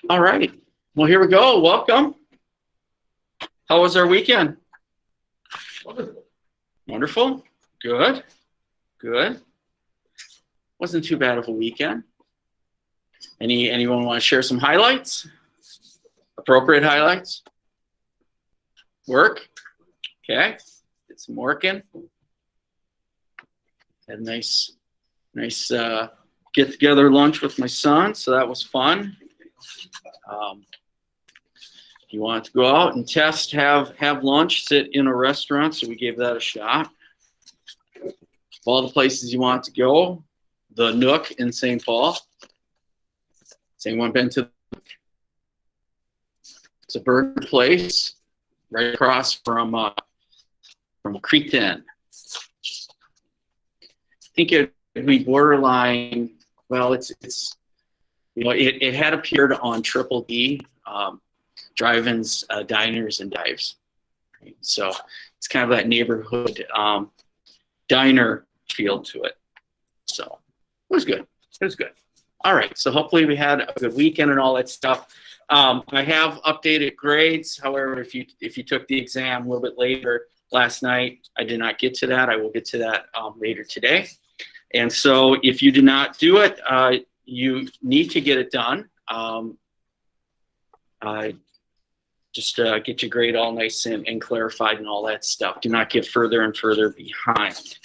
All right. Well, here we go. Welcome. How was our weekend? Wonderful. Good. Good. Wasn't too bad of a weekend. Anyone want to share some highlights? Appropriate highlights? Work? Okay. Did some working. Had a nice get together lunch with my son, so that was fun. If you want to go out and test, have lunch, sit in a restaurant, so we gave that a shot. All the places you want to go, the Nook in St. Paul. Has anyone been to? It's a burger place right across from Creekton. I think it would be borderline. Well, it had appeared on Triple D, drive-ins, diners and dives. Right? So it's kind of that neighborhood diner feel to it. So it was good. It was good. All right. So hopefully we had a good weekend and all that stuff. I have updated grades. However, if you took the exam a little bit later last night, I did not get to that. I will get to that later today. And so if you did not do it, you need to get it done. Just get your grade all nice and clarified and all that stuff. Do not get further and further behind.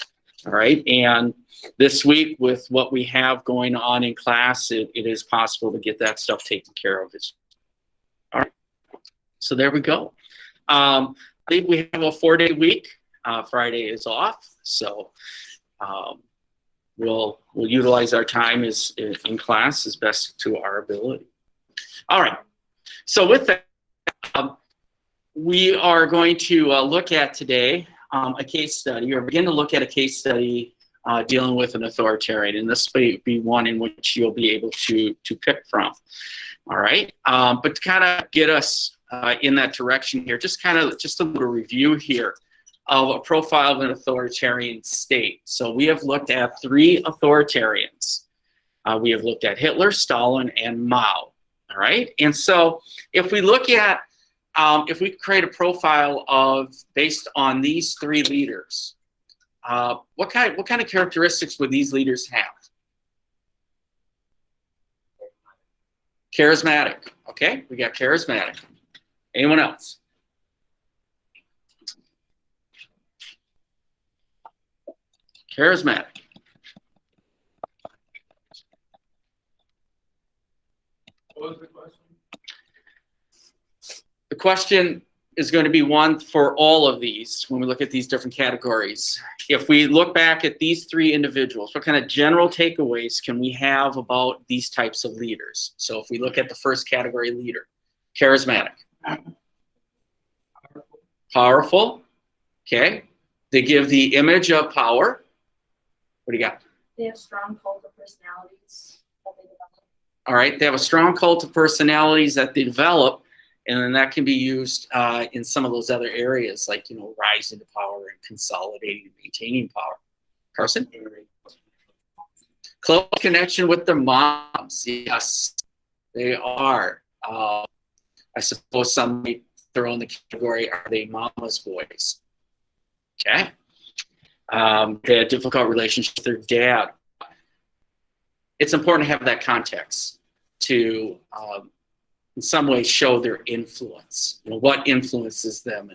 All right. And this week, with what we have going on in class, it is possible to get that stuff taken care of. All right. So there we go. I think we have a 4-day week. Friday is off. So we'll utilize our time in class as best to our ability. All right. So with that, we are going to look at today a case study, or begin to look at a case study dealing with an authoritarian, and this may be one in which you'll be able to pick from. All right, but to kind of get us in that direction here, just a little review here of a profile of an authoritarian state. So we have looked at 3 authoritarians. We have looked at Hitler, Stalin, and Mao. All right, and so if we look at if we create a profile based on these 3 leaders, what kind of characteristics would these leaders have? Charismatic. Okay, we got charismatic. Anyone else? Charismatic. What was the question? The question is going to be one for all of these when we look at these different categories. If we look back at these 3 individuals, what kind of general takeaways can we have about these types of leaders? So if we look at the first category, leader, charismatic. Powerful. Okay. They give the image of power. What do you got? They have strong cult of personalities that they develop. All right. They have a strong cult of personalities that they develop. And then that can be used in some of those other areas, like, rising to power and consolidating and maintaining power. Carson? Close connection with their moms. Yes, they are. I suppose some might throw in the category, are they mama's boys? Okay. They had a difficult relationship with their dad. It's important to have that context to in some ways show their influence, what influences them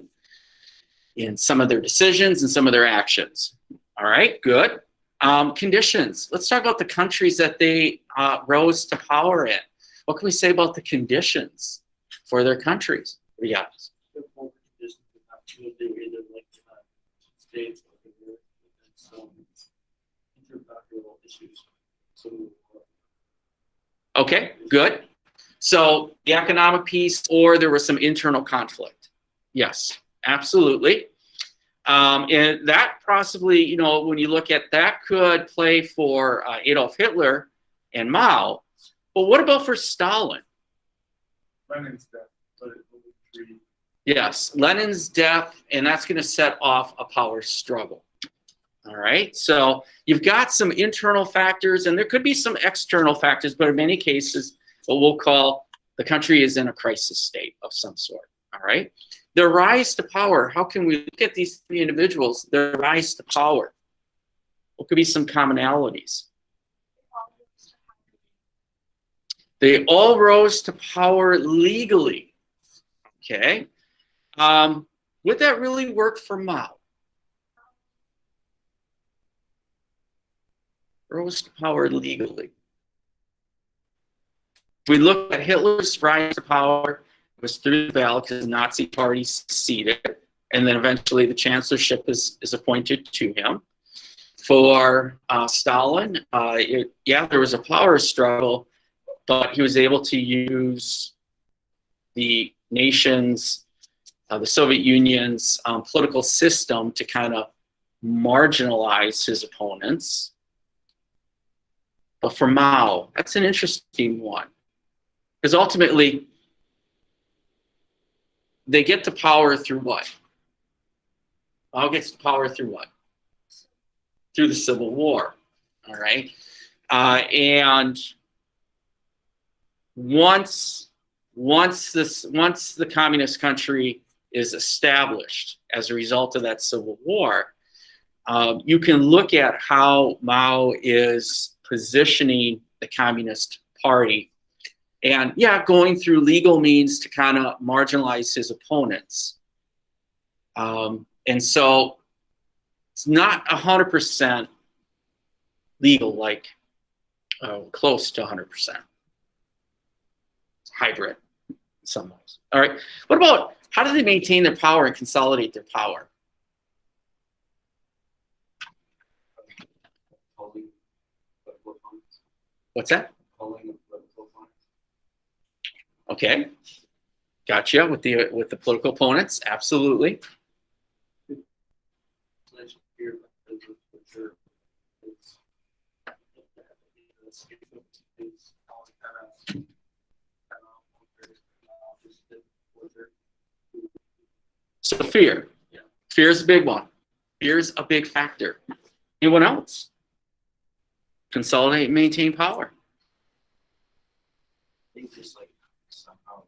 in some of their decisions and some of their actions. All right, good. Conditions. Let's talk about the countries that they rose to power in. What can we say about the conditions for their countries? What do you got? Okay, good. So the economic piece, or there was some internal conflict. Yes, absolutely. And that possibly, when you look at that, could play for Adolf Hitler and Mao. But what about for Stalin? Lenin's death. Yes, Lenin's death, and that's going to set off a power struggle. All right, so you've got some internal factors, and there could be some external factors, but in many cases, what we'll call the country is in a crisis state of some sort. All right. Their rise to power. How can we look at these three individuals? Their rise to power. What could be some commonalities? They all rose to power legally. Okay. Would that really work for Mao? Rose to power legally. If we look at Hitler's rise to power, it was through the ballot because the Nazi party succeeded, and then eventually the chancellorship is appointed to him. For Stalin, there was a power struggle, but he was able to use the nation's, the Soviet Union's political system to kind of marginalize his opponents. But for Mao, that's an interesting one. Because ultimately, they get to power through what? Mao gets to power through what? Through the Civil War. All right. And once the communist country is established as a result of that Civil War, you can look at how Mao is positioning the Communist Party and, going through legal means to kind of marginalize his opponents. And so it's not 100% legal, like close to 100%. It's hybrid in some ways. All right. What about how do they maintain their power and consolidate their power? What's that? Okay, gotcha. With the political opponents, absolutely. So fear. Fear is a big one. Fear is a big factor. Anyone else? Consolidate and maintain power. I think just like somehow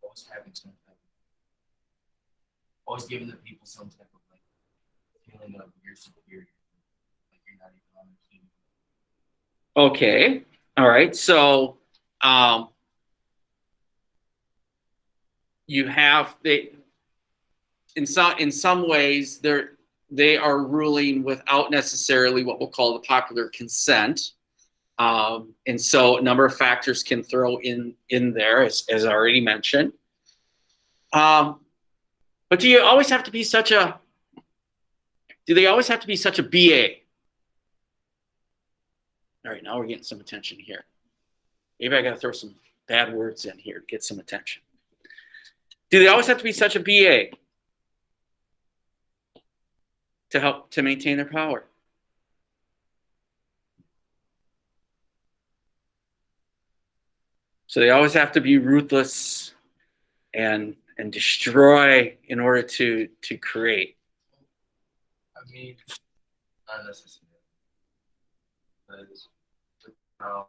always having some type of, always giving the people some type of like feeling of you're superior, like you're not even on the team. Okay. All right. So you have in some ways they are ruling without necessarily what we'll call the popular consent. And so a number of factors can throw in there, as I already mentioned. But do they always have to be such a BA? All right, now we're getting some attention here. Maybe I got to throw some bad words in here to get some attention. Do they always have to be such a BA to help to maintain their power? So they always have to be ruthless and destroy in order to create. I mean, not necessarily. Because Mao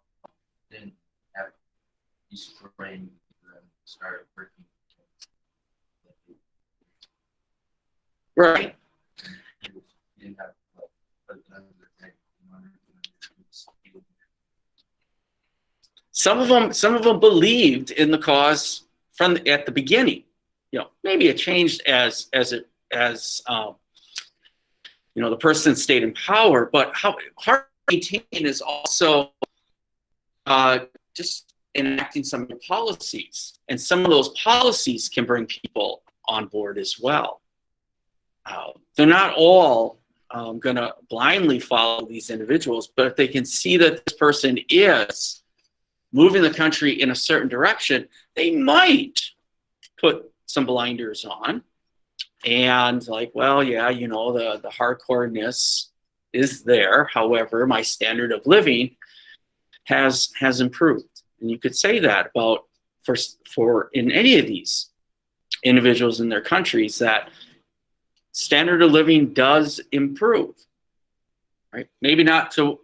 didn't have these brain that started working. Right. He didn't have Some of them believed in the cause at the beginning. Maybe it changed as the person stayed in power, but how hard to maintain is also just enacting some policies, and some of those policies can bring people on board as well. They're not all going to blindly follow these individuals, but if they can see that this person is moving the country in a certain direction, they might put some blinders on and like, well, yeah, the hardcoreness is there. However, my standard of living has improved. And you could say that about for in any of these individuals in their countries, that standard of living does improve, right? Maybe not to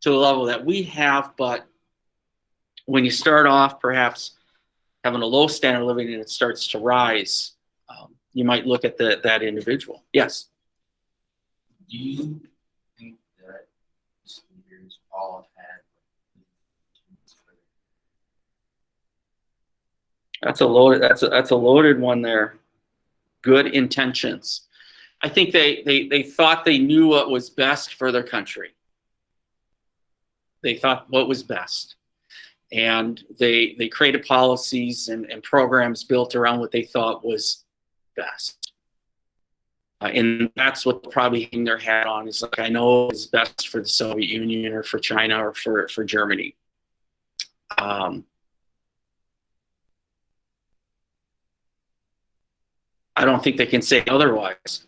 the level that we have, but when you start off perhaps having a low standard of living and it starts to rise, you might look at that individual. Yes. Do you think that these leaders all had That's a loaded one there. Good intentions. I think they thought they knew what was best for their country. They thought what was best. And they created policies and programs built around what they thought was best. And that's what probably hang their hat on, is like, I know is best for the Soviet Union or for China or for Germany. I don't think they can say otherwise.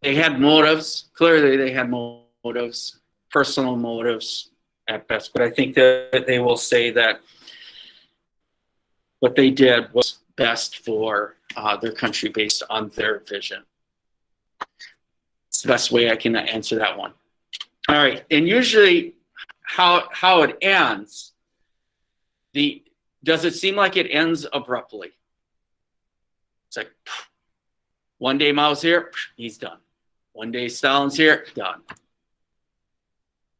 They had motives. Clearly, they had motives, personal motives at best. But I think that they will say that what they did was best for their country based on their vision. It's the best way I can answer that one. All right, and usually how it ends, does it seem like it ends abruptly? It's like, one day Mao's here, he's done. One day Stalin's here, done.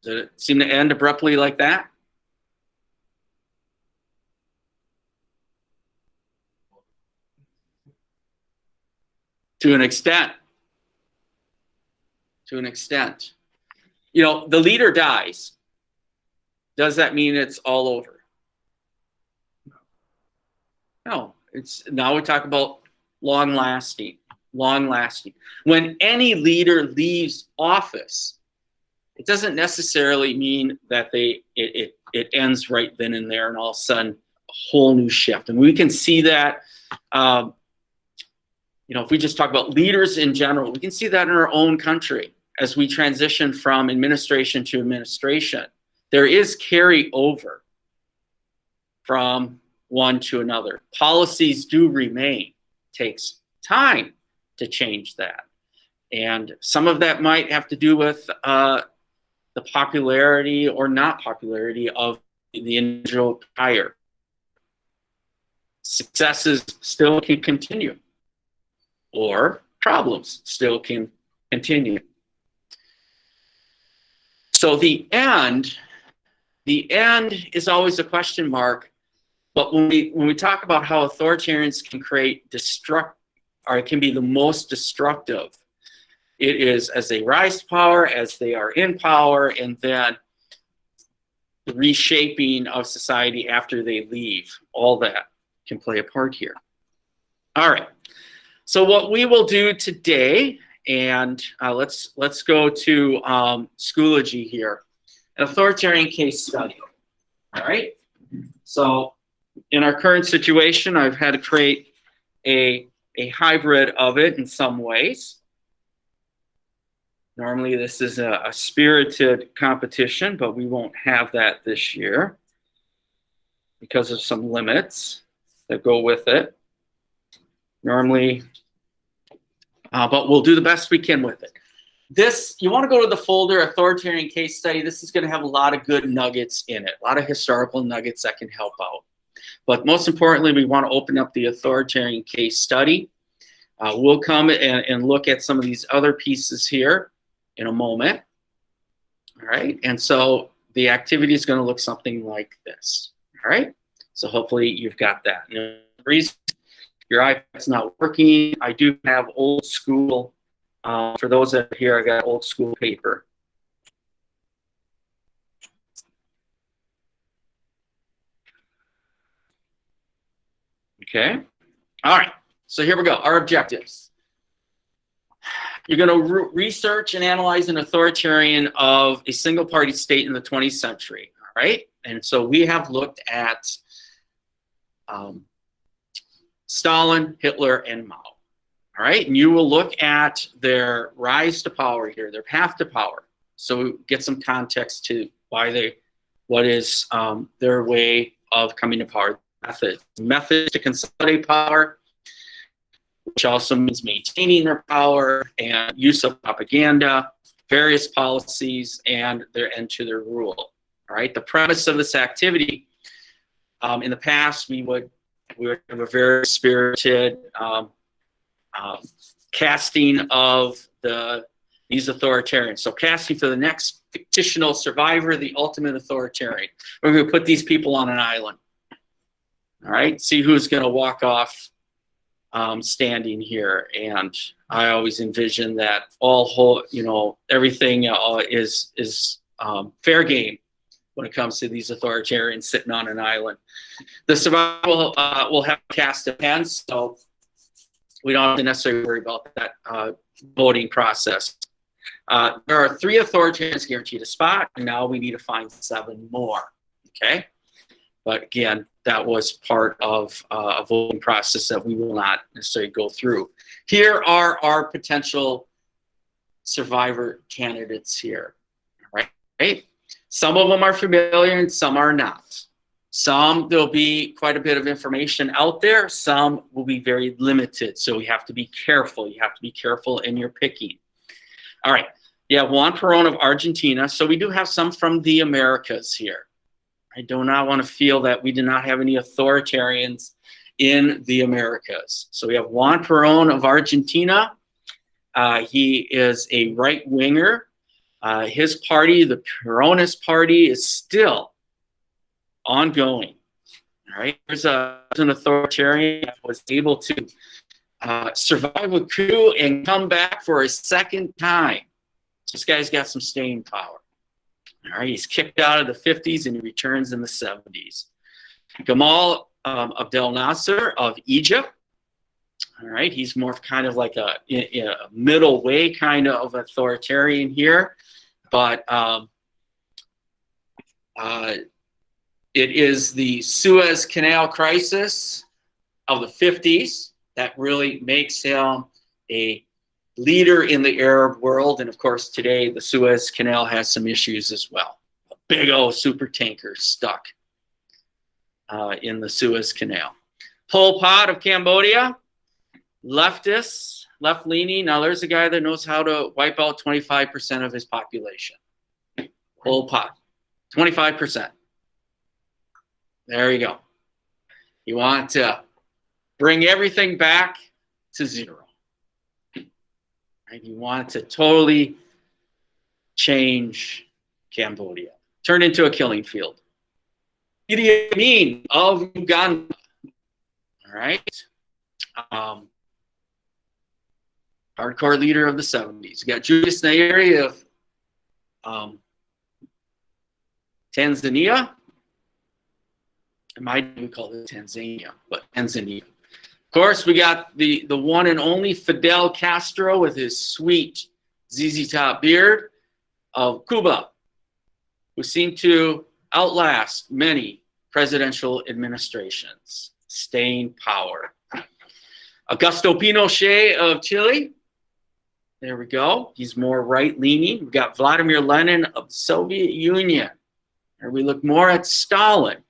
Does it seem to end abruptly like that? To an extent. To an extent. You know, the leader dies. Does that mean it's all over? No. Now we talk about long lasting. When any leader leaves office, it doesn't necessarily mean that it ends right then and there and all of a sudden a whole new shift. And we can see that, if we just talk about leaders in general, we can see that in our own country as we transition from administration to administration. There is carryover from one to another. Policies do remain. Takes time to change that. And some of that might have to do with the popularity or not popularity of the individual prior. Successes still can continue, or problems still can continue. So the end is always a question mark. But when we talk about how authoritarians can can be the most destructive, it is as they rise to power, as they are in power, and then the reshaping of society after they leave. All that can play a part here. All right. So what we will do today, and let's go to Schoology here, an authoritarian case study. All right. So in our current situation, I've had to create a hybrid of it in some ways. Normally this is a spirited competition, but we won't have that this year because of some limits that go with it. Normally, but we'll do the best we can with it. This, you want to go to the folder, authoritarian case study. This is going to have a lot of good nuggets in it, a lot of historical nuggets that can help out. But most importantly, we want to open up the authoritarian case study. We'll come and look at some of these other pieces here in a moment. All right, and so the activity is going to look something like this. All right, so hopefully you've got that. And the reason your iPad's not working, I do have old school. For those that are here, I got old school paper. Okay. All right. So here we go. Our objectives. You're going to research and analyze an authoritarian of a single party state in the 20th century. All right. And so we have looked at Stalin, Hitler, and Mao. All right. And you will look at their rise to power here, their path to power. So get some context to what is their way of coming to power. Methods to consolidate power, which also means maintaining their power, and use of propaganda, various policies, and their end to their rule. All All right. The premise of this activity, in the past, we would have a very spirited casting of these authoritarians. So casting for the next fictional survivor, the ultimate authoritarian. We're going to put these people on an island. All right. See who's going to walk off standing here. And I always envision that everything is fair game when it comes to these authoritarians sitting on an island. The survivor will have a cast of hands, so we don't have to necessarily worry about that voting process. There are 3 authoritarians guaranteed a spot, and now we need to find 7 more. Okay, but again, that was part of a voting process that we will not necessarily go through. Here are our potential survivor candidates here. All right. Some of them are familiar and some are not. Some, there'll be quite a bit of information out there. Some will be very limited. So we have to be careful. You have to be careful in your picking. All right. Yeah, Juan Perón of Argentina. So we do have some from the Americas here. I do not want to feel that we do not have any authoritarians in the Americas. So we have Juan Perón of Argentina. He is a right-winger. His party, the Peronist Party, is still ongoing. All right, there's an authoritarian that was able to survive a coup and come back for a second time. This guy's got some staying power. All right, he's kicked out of the 50s and he returns in the 70s. Gamal Abdel Nasser of Egypt. All right, he's more kind of like a middle way kind of authoritarian here, but it is the Suez Canal crisis of the 50s that really makes him a leader in the Arab world. And of course, today the Suez Canal has some issues as well. A big old super tanker stuck in the Suez Canal. Pol Pot of Cambodia, leftist, left-leaning. Now there's a guy that knows how to wipe out 25% of his population. Pol Pot, 25%. There you go. You want to bring everything back to zero. Right? You want to totally change Cambodia. Turn into a killing field. Idi Amin of Uganda. All right. Hardcore leader of the 70s. You got Julius Nyerere of Tanzania. It might be called Tanzania, but Tanzania. Of course, we got the one and only Fidel Castro with his sweet ZZ Top beard of Cuba, who seemed to outlast many presidential administrations, staying power. Augusto Pinochet of Chile. There we go. He's more right-leaning. We've got Vladimir Lenin of the Soviet Union. And we look more at Stalin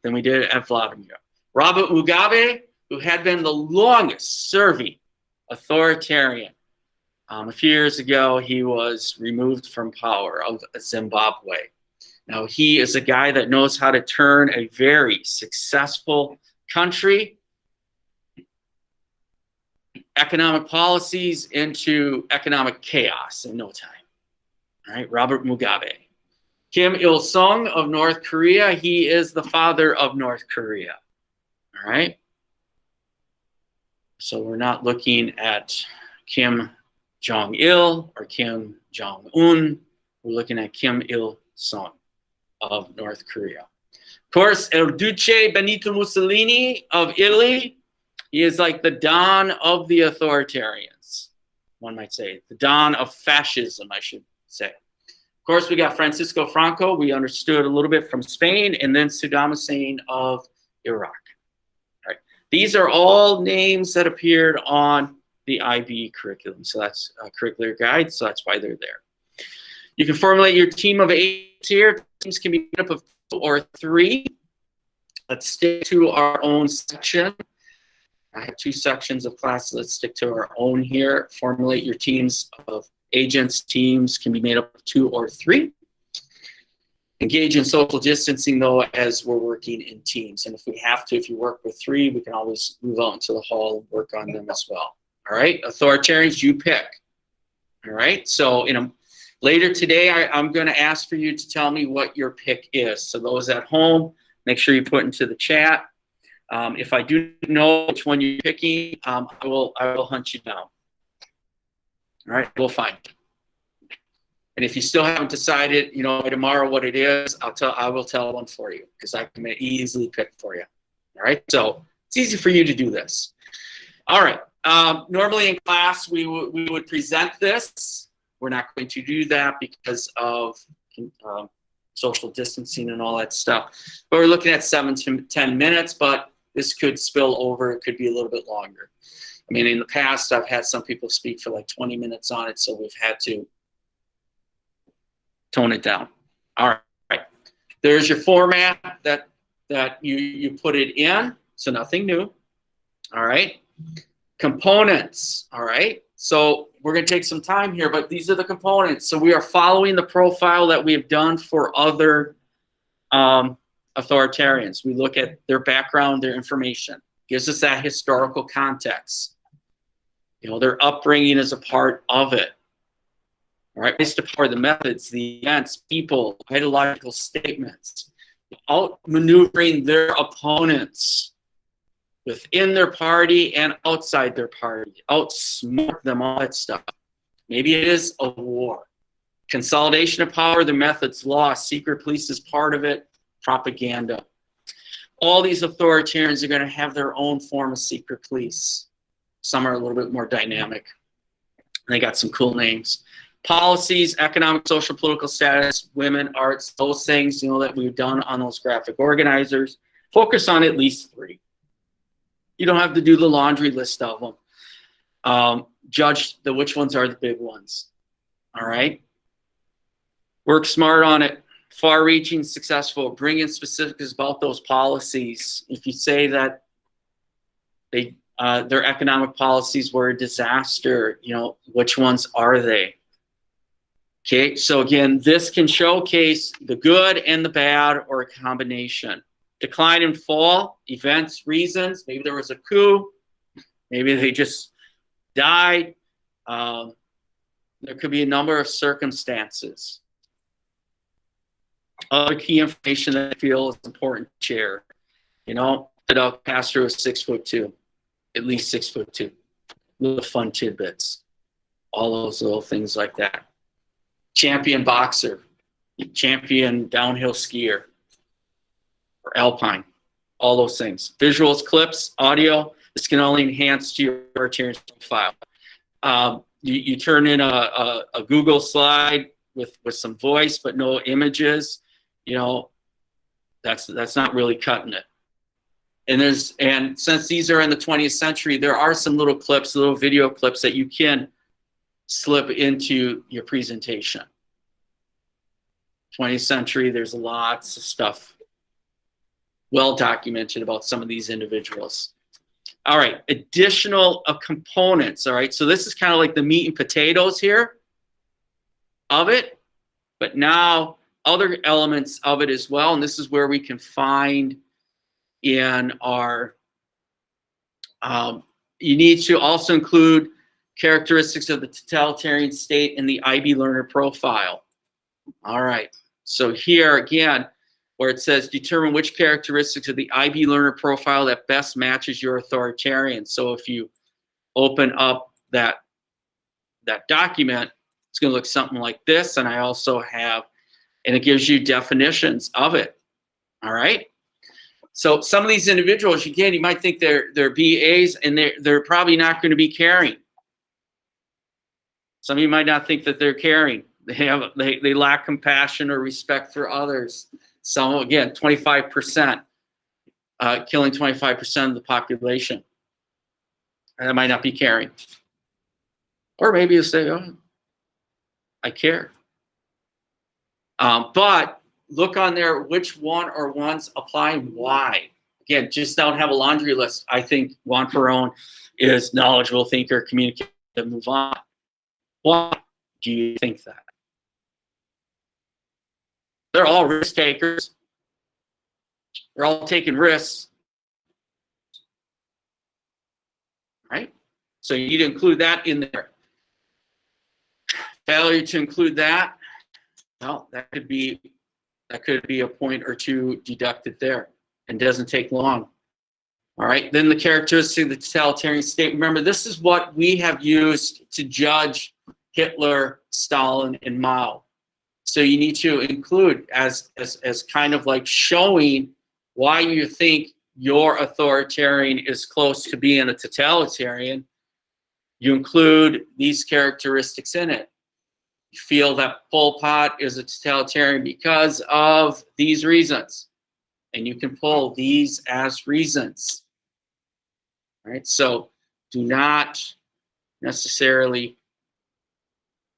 than we did at Vladimir. Robert Mugabe, who had been the longest-serving authoritarian. A few years ago, he was removed from power of Zimbabwe. Now, he is a guy that knows how to turn a very successful country, economic policies into economic chaos in no time. All right, Robert Mugabe. Kim Il-sung of North Korea. He is the father of North Korea. All right. So we're not looking at Kim Jong-il or Kim Jong-un. We're looking at Kim Il-sung of North Korea. Of course, El Duce Benito Mussolini of Italy. He is like the Don of the authoritarians, one might say. The Don of fascism, I should say. Of course, we got Francisco Franco. We understood a little bit from Spain, and then Saddam Hussein of Iraq. All right. These are all names that appeared on the IB curriculum. So that's a curricular guide, so that's why they're there. You can formulate your team of 8 here. Teams can be made up of 2 or 3. Let's stick to our own section. I have 2 sections of class. Let's stick to our own here. Formulate your teams of agents. Teams can be made up of 2 or 3. Engage in social distancing, though, as we're working in teams. And if we have to, if you work with 3, we can always move out into the hall and work on them as well. All right, authoritarians, you pick. All right, so later today, I'm going to ask for you to tell me what your pick is. So those at home, make sure you put into the chat. If I do know which one you're picking, I will hunt you down. All right, we'll find it. And if you still haven't decided, by tomorrow what it is, I will tell one for you, because I can easily pick for you. All right, so it's easy for you to do this. All right, normally in class we would present this. We're not going to do that because of social distancing and all that stuff. But we're looking at 7 to 10 minutes, but this could spill over. It could be a little bit longer. I mean, in the past, I've had some people speak for like 20 minutes on it, so we've had to tone it down. All right. There's your format that you put it in, so nothing new. All right. Components. All right. So we're going to take some time here, but these are the components. So we are following the profile that we have done for other authoritarians. We look at their background, their information. Gives us that historical context. Their upbringing is a part of it. All right, based upon the methods, the events, people, ideological statements, outmaneuvering their opponents within their party and outside their party, outsmart them, all that stuff. Maybe it is a war. Consolidation of power, the methods, law, secret police is part of it, propaganda. All these authoritarians are going to have their own form of secret police. Some are a little bit more dynamic. They got some cool names. Policies, economic, social, political status, women, arts, those things, that we've done on those graphic organizers. Focus on at least 3. You don't have to do the laundry list of them. Judge which ones are the big ones. All right? Work smart on it. Far-reaching, successful. Bring in specifics about those policies. If you say that their economic policies were a disaster, which ones are they? Okay, so again, this can showcase the good and the bad, or a combination. Decline and fall, events, reasons. Maybe there was a coup. Maybe they just died. There could be a number of circumstances. Other key information that I feel is important to share. Fidel Castro was 6'2", at least 6'2". Little fun tidbits. All those little things like that. Champion boxer, champion downhill skier, or alpine, all those things. Visuals, clips, audio, this can only enhance to your authoritarian profile. You turn in a Google slide with some voice but no images, that's not really cutting it. And since these are in the 20th century, there are some little clips, little video clips that you can slip into your presentation. 20th century, there's lots of stuff well documented about some of these individuals. All right, additional components. All right, so this is kind of like the meat and potatoes here of it, but now other elements of it as well, and this is where we can find in our, you need to also include characteristics of the totalitarian state in the IB learner profile. All right, so here again, where it says determine which characteristics of the IB learner profile that best matches your authoritarian. So if you open up that document, it's going to look something like this, and I also have, and it gives you definitions of it. All right. So some of these individuals, again, you might think they're BAs, and they're probably not going to be caring. Some of you might not think that they're caring. They lack compassion or respect for others. Some, again, 25%, killing 25% of the population. And that might not be caring. Or maybe you say, oh, I care. But look on there, which one or ones apply and why. Again, just don't have a laundry list. I think Juan Perón is knowledgeable thinker, communicative, move on. Why do you think that? They're all risk takers. They're all taking risks. Right? So you need to include that in there. Failure to include that, well, that could be a point or two deducted there, and doesn't take long. All right, then the characteristic of the totalitarian state. Remember, this is what we have used to judge Hitler, Stalin, and Mao. So you need to include as kind of like showing why you think your authoritarian is close to being a totalitarian. You include these characteristics in it. You feel that Pol Pot is a totalitarian because of these reasons. And you can pull these as reasons. All right, so do not necessarily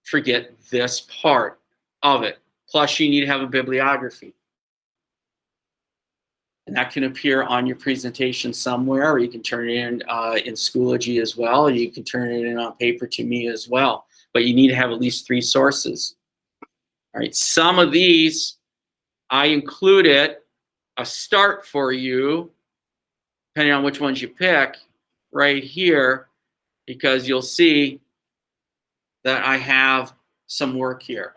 forget this part of it. Plus, you need to have a bibliography. And that can appear on your presentation somewhere, or you can turn it in Schoology as well, or you can turn it in on paper to me as well. But you need to have at least 3 sources. All right, some of these I included a start for you, depending on which ones you pick, right here, because you'll see that I have some work here.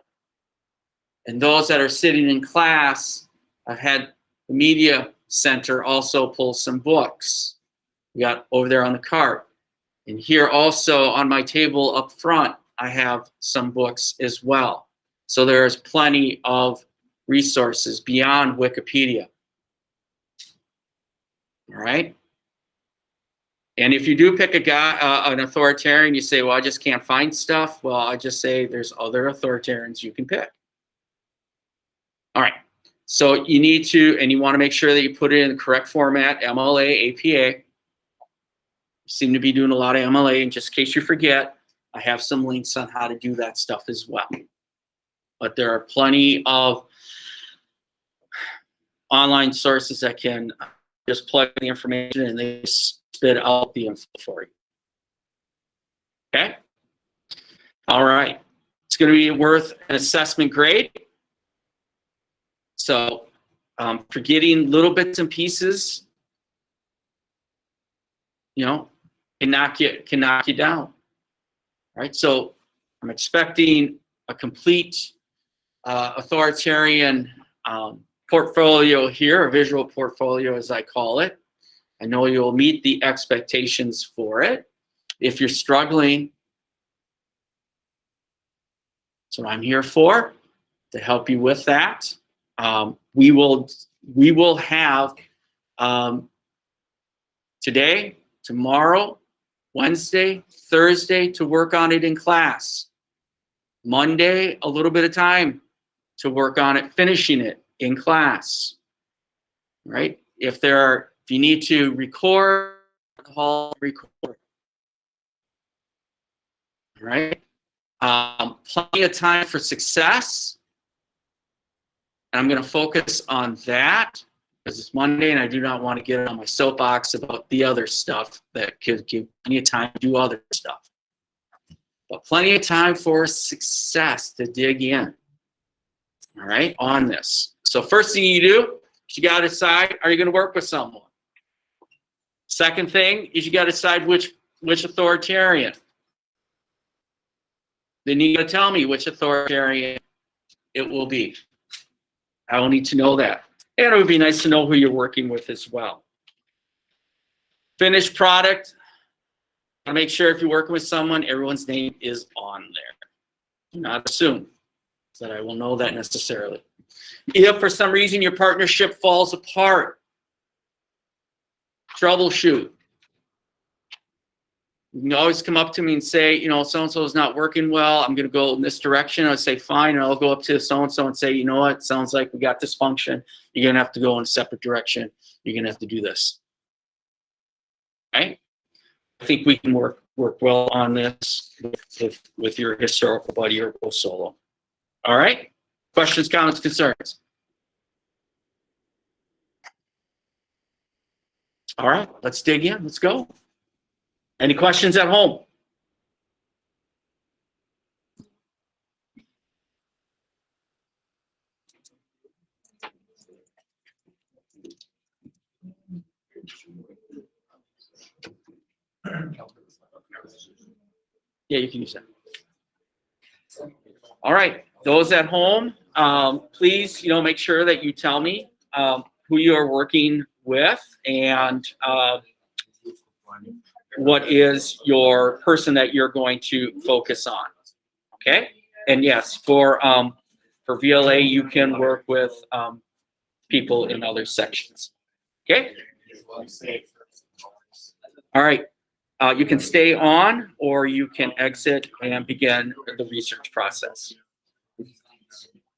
And those that are sitting in class, I've had the Media Center also pull some books. We got over there on the cart. And here also on my table up front, I have some books as well. So there's plenty of resources beyond Wikipedia. All right. And if you do pick a guy, an authoritarian, you say, well, I just can't find stuff. Well, I just say there's other authoritarians you can pick. All right. So you need to, and you want to make sure that you put it in the correct format, MLA, APA. You seem to be doing a lot of MLA, and just in case you forget, I have some links on how to do that stuff as well. But there are plenty of online sources that can just plug the information and they spit out the info for you. Okay? All right. It's going to be worth an assessment grade. So for getting little bits and pieces, you know, can knock you down. Right? So I'm expecting a complete authoritarian portfolio here, a visual portfolio as I call it. I know you'll meet the expectations for it. If you're struggling, that's what I'm here for, to help you with that. We will have today, tomorrow, Wednesday, Thursday to work on it in class. Monday, a little bit of time to work on it, finishing it in class. Right? If you need to record, record. Right? Plenty of time for success. And I'm going to focus on that because it's Monday and I do not want to get on my soapbox about the other stuff that could give plenty of time to do other stuff. But plenty of time for success to dig in. All right, on this. So first thing you do is you got to decide, are you going to work with someone? Second thing is you got to decide which authoritarian. Then you got to tell me which authoritarian it will be. I will need to know that. And it would be nice to know who you're working with as well. Finished product. I make sure if you're working with someone, everyone's name is on there. Do not assume that I will know that necessarily. If for some reason your partnership falls apart, troubleshoot. You can always come up to me and say, you know, so-and-so is not working well. I'm going to go in this direction. I'll say, fine. And I'll go up to so-and-so and say, you know what? Sounds like we got dysfunction. You're going to have to go in a separate direction. You're going to have to do this. Right? I think we can work well on this with your historical buddy or go solo. All right? Questions, comments, concerns? All right, let's dig in. Let's go. Any questions at home? Yeah, you can use that. All right, those at home, please, make sure that you tell me who you are working with and what is your person that you're going to focus on. Okay, and yes, for VLA, you can work with people in other sections. Okay. All right. You can stay on or you can exit and begin the research process.